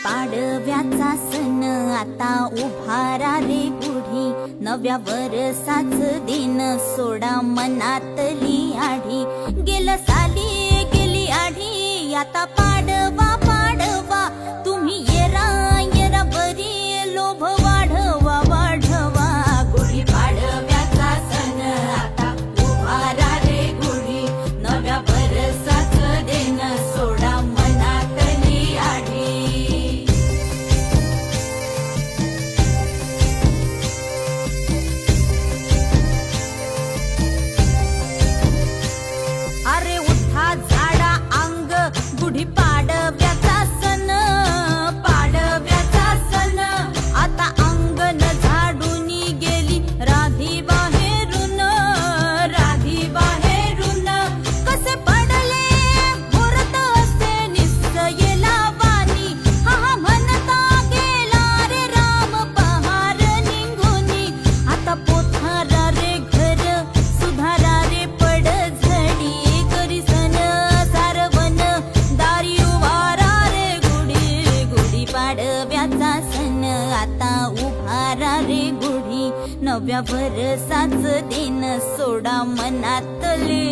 पाडव्याचा सण आता उभारा रे गुढी, नव्या वर्षाच दिन सोडा मनातली आढी. गेलं साली गेली आढी, आता पाडवा पाडवा, तुम्ही येरा येरा बरी, लोभ वाढवा वाढवा. गुढी पाडव्याचा सण आता उभारा रे गुढी, नव्या वर्षाच दिन सोडा मनातली आढी. अरे उठा झाडा अंग, गुढी पाडव्याचा सण, पाडव्याचा सण. आता अंगण झाडून गेली राधी बाहेरून, राधी बाहेरून. कसे पडले मुहूर्त असे निश्चयेला वाणी, हा हा म्हणता गेला रे राम पहार निघूनी. आता पोथारा रे घर सुधारा रे पडझडी, करी सण सारवण दारी उभारा रे गुढी. गुढी पाडव्याचा सण आता उभारा रे गुढी, नव्या वर्षाच दिन सोडा मनातले.